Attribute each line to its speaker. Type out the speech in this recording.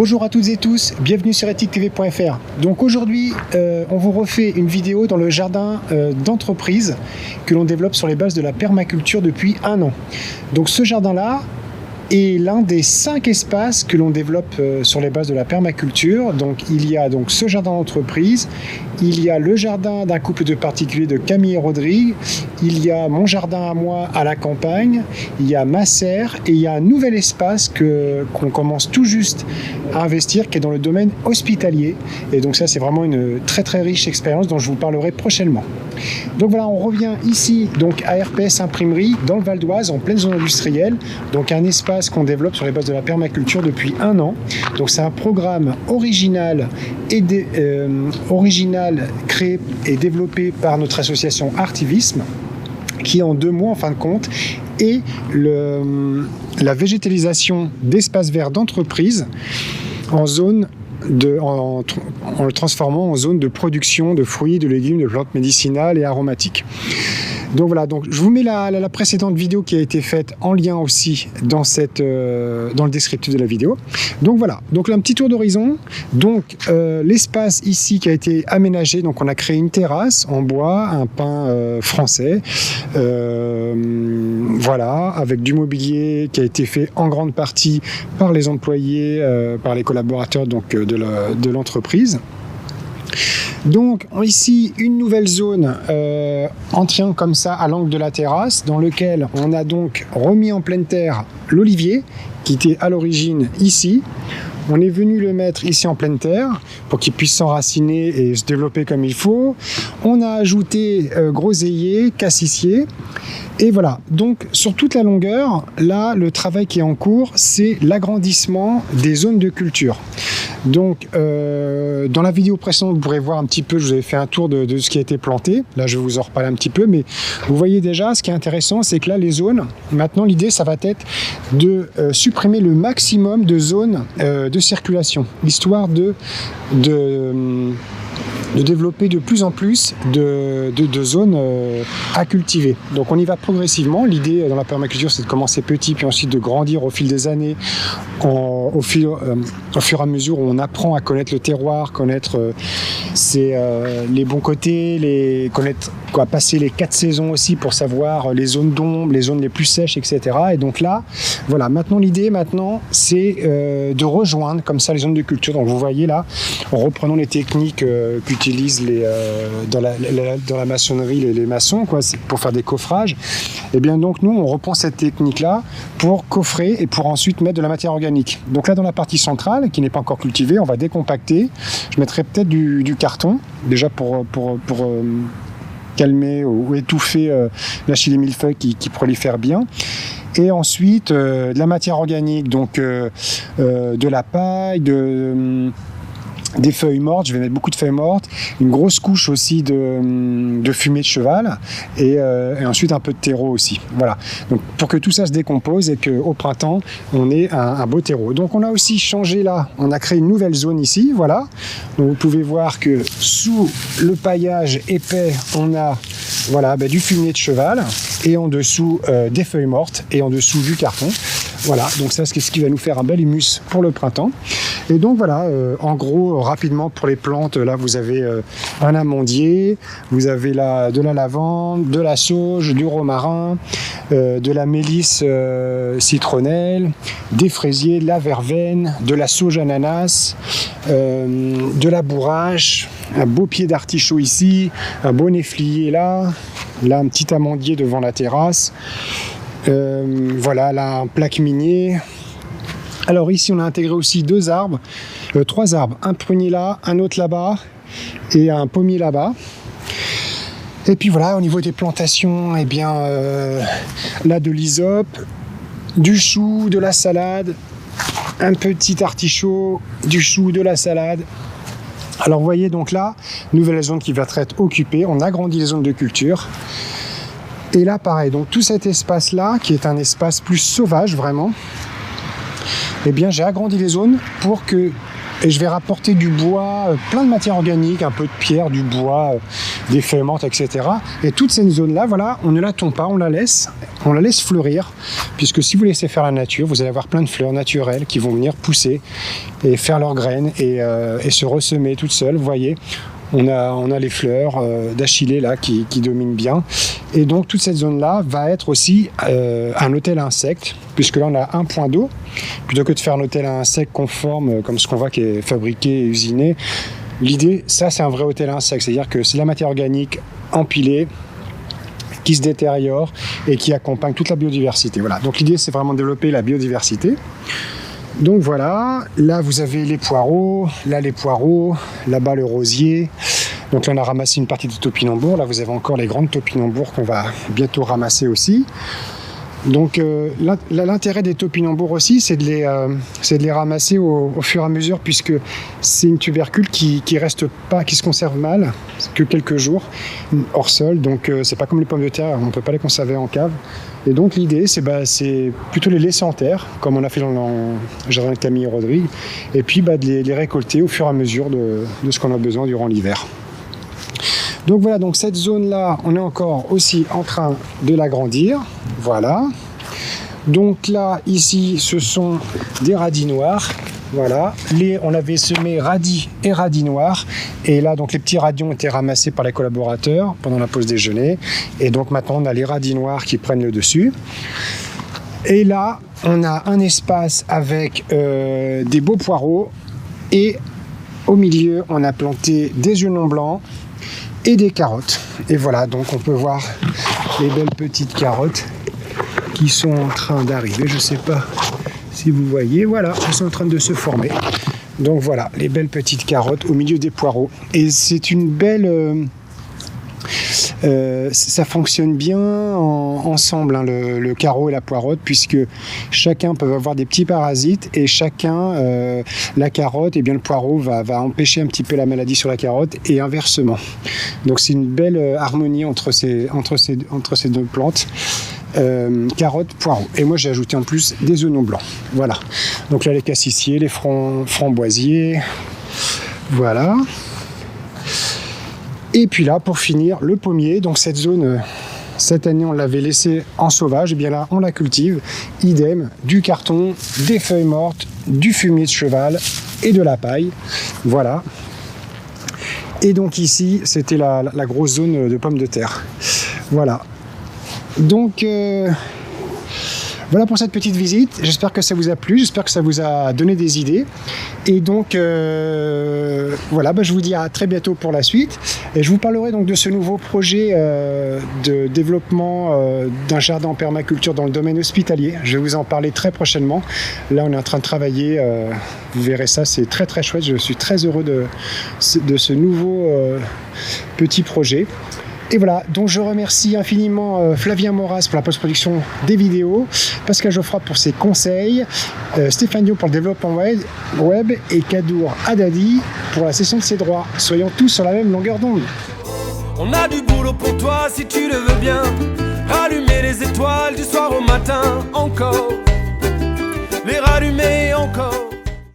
Speaker 1: Bonjour à toutes et tous, bienvenue sur ethictv.fr. Donc aujourd'hui, on vous refait une vidéo dans le jardin d'entreprise que l'on développe sur les bases de la permaculture depuis 1 an. Donc ce jardin-là est l'un des 5 espaces que l'on développe sur les bases de la permaculture. Donc il y a donc ce jardin d'entreprise, il y a le jardin d'un couple de particuliers de Camille et Rodrigue, il y a mon jardin à moi à la campagne, il y a ma serre et il y a un nouvel espace qu'on commence tout juste à investir qui est dans le domaine hospitalier. Et donc ça c'est vraiment une très très riche expérience dont je vous parlerai prochainement. Donc voilà, on revient ici donc à RPS Imprimerie dans le Val d'Oise en pleine zone industrielle. Donc un espace qu'on développe sur les bases de la permaculture depuis 1 an. Donc c'est un programme original créé et développé par notre association Artivisme, qui en 2 mois en fin de compte est la végétalisation d'espaces verts d'entreprise en le transformant en zone de production de fruits, de légumes, de plantes médicinales et aromatiques. Donc voilà, donc je vous mets la précédente vidéo qui a été faite en lien aussi dans le descriptif de la vidéo. Donc voilà, donc là, un petit tour d'horizon. Donc l'espace ici qui a été aménagé, donc on a créé une terrasse en bois, un pin français, voilà, avec du mobilier qui a été fait en grande partie par les employés, par les collaborateurs donc de l'entreprise. Donc ici une nouvelle zone en triangle comme ça à l'angle de la terrasse, dans lequel on a donc remis en pleine terre l'olivier qui était à l'origine ici. On est venu le mettre ici en pleine terre pour qu'il puisse s'enraciner et se développer comme il faut. On a ajouté groseillier, cassissier. Et voilà, donc sur toute la longueur, là, le travail qui est en cours, c'est l'agrandissement des zones de culture. Donc, dans la vidéo précédente, vous pourrez voir un petit peu, je vous avais fait un tour de ce qui a été planté. Là, je vais vous en reparler un petit peu, mais vous voyez déjà, ce qui est intéressant, c'est que là, les zones, maintenant, l'idée, ça va être de supprimer le maximum de zones de circulation, histoire de développer de plus en plus de zones à cultiver. Donc on y va progressivement. L'idée dans la permaculture, c'est de commencer petit, puis ensuite de grandir au fil des années, au fur et à mesure où on apprend à connaître le terroir, connaître les bons côtés, passer les 4 saisons aussi pour savoir les zones d'ombre, les zones les plus sèches, etc. Et donc là, voilà, maintenant l'idée, c'est de rejoindre comme ça les zones de culture. Donc vous voyez là, en reprenant les techniques qu'utilisent dans la maçonnerie les maçons, pour faire des coffrages, et bien donc nous on reprend cette technique là pour coffrer et pour ensuite mettre de la matière organique. Donc là dans la partie centrale qui n'est pas encore cultivée, on va décompacter. Je mettrai peut-être du carton déjà pour calmer ou étouffer la chili millefeuille qui prolifère bien. Et ensuite de la matière organique, donc de la paille, des feuilles mortes, je vais mettre beaucoup de feuilles mortes, une grosse couche aussi de fumée de cheval et ensuite un peu de terreau aussi. Voilà, donc pour que tout ça se décompose et qu'au printemps on ait un beau terreau. Donc on a aussi changé là, on a créé une nouvelle zone ici, voilà. Donc vous pouvez voir que sous le paillage épais on a du fumier de cheval et en dessous des feuilles mortes et en dessous du carton. Voilà, donc ça c'est ce qui va nous faire un bel humus pour le printemps. Et donc voilà, en gros, rapidement pour les plantes, là vous avez un amandier, vous avez là de la lavande, de la sauge, du romarin, de la mélisse citronnelle, des fraisiers, de la verveine, de la sauge ananas, de la bourrache, un beau pied d'artichaut ici, un beau néflier là un petit amandier devant la terrasse. Voilà, là un plaque minier. Alors ici on a intégré aussi 3 arbres, un prunier là, un autre là-bas et un pommier là-bas. Et puis voilà, au niveau des plantations, là de l'hysope, du chou, de la salade, un petit artichaut, du chou, de la salade. Alors vous voyez donc là, nouvelle zone qui va être occupée, on agrandit les zones de culture. Et là pareil, donc tout cet espace là, qui est un espace plus sauvage vraiment, j'ai agrandi les zones et je vais rapporter du bois, plein de matière organique, un peu de pierre, du bois, des feuilles mortes, etc. Et toute cette zone-là, voilà, on ne la tombe pas, on la laisse fleurir, puisque si vous laissez faire la nature, vous allez avoir plein de fleurs naturelles qui vont venir pousser et faire leurs graines et se ressemer toutes seules, vous voyez. On a les fleurs d'Achillée là qui dominent bien. Et donc toute cette zone-là va être aussi un hôtel à insectes, puisque là on a un point d'eau. Plutôt que de faire un hôtel à insectes conforme, comme ce qu'on voit qui est fabriqué et usiné, l'idée, ça c'est un vrai hôtel à insectes, c'est-à-dire que c'est la matière organique empilée, qui se détériore et qui accompagne toute la biodiversité. Voilà. Donc l'idée c'est vraiment de développer la biodiversité. Donc voilà, là vous avez les poireaux, là-bas le rosier. Donc là on a ramassé une partie de topinambour, là vous avez encore les grandes topinambours qu'on va bientôt ramasser aussi. Donc l'intérêt des topinambours aussi, c'est de les ramasser au fur et à mesure, puisque c'est une tubercule qui reste pas, qui se conserve mal, que quelques jours hors sol. Donc c'est pas comme les pommes de terre, on peut pas les conserver en cave. Et donc l'idée, c'est plutôt les laisser en terre, comme on a fait dans le jardin de Camille et Rodrigue, et puis de les récolter au fur et à mesure de ce qu'on a besoin durant l'hiver. Donc voilà, donc cette zone-là, on est encore aussi en train de l'agrandir. Voilà. Donc là, ici, ce sont des radis noirs. Voilà. On avait semé radis et radis noirs. Et là, donc les petits radis ont été ramassés par les collaborateurs pendant la pause déjeuner. Et donc maintenant, on a les radis noirs qui prennent le dessus. Et là, on a un espace avec des beaux poireaux. Et au milieu, on a planté des oignons blancs et des carottes. Et voilà, donc on peut voir les belles petites carottes qui sont en train d'arriver. Je ne sais pas si vous voyez, voilà, elles sont en train de se former. Donc voilà, les belles petites carottes au milieu des poireaux. Et c'est une belle... ça fonctionne bien ensemble, hein, le carreau et la poireaude, puisque chacun peut avoir des petits parasites et chacun, la carotte et bien le poireau va empêcher un petit peu la maladie sur la carotte et inversement. Donc c'est une belle harmonie entre ces deux plantes. Carottes, poireaux. Et moi j'ai ajouté en plus des oignons blancs. Voilà. Donc là les cassissiers, les framboisiers. Voilà. Et puis là, pour finir, le pommier. Donc cette zone, cette année, on l'avait laissé en sauvage. Et bien là, on la cultive. Idem, du carton, des feuilles mortes, du fumier de cheval et de la paille. Voilà. Et donc ici, c'était la grosse zone de pommes de terre. Voilà. Donc... voilà pour cette petite visite, j'espère que ça vous a plu, j'espère que ça vous a donné des idées. Et donc, voilà, je vous dis à très bientôt pour la suite. Et je vous parlerai donc de ce nouveau projet de développement d'un jardin en permaculture dans le domaine hospitalier. Je vais vous en parler très prochainement. Là, on est en train de travailler, vous verrez ça, c'est très très chouette. Je suis très heureux de ce nouveau petit projet. Et voilà, donc je remercie infiniment Flavien Moras pour la post-production des vidéos, Pascal Geoffroy pour ses conseils, Stéphane Dio pour le développement web et Kadour Haddadi pour la cession de ses droits. Soyons tous sur la même longueur d'onde.
Speaker 2: On a du boulot pour toi si tu le veux bien. Rallumer les étoiles du soir au matin encore. Les rallumer encore.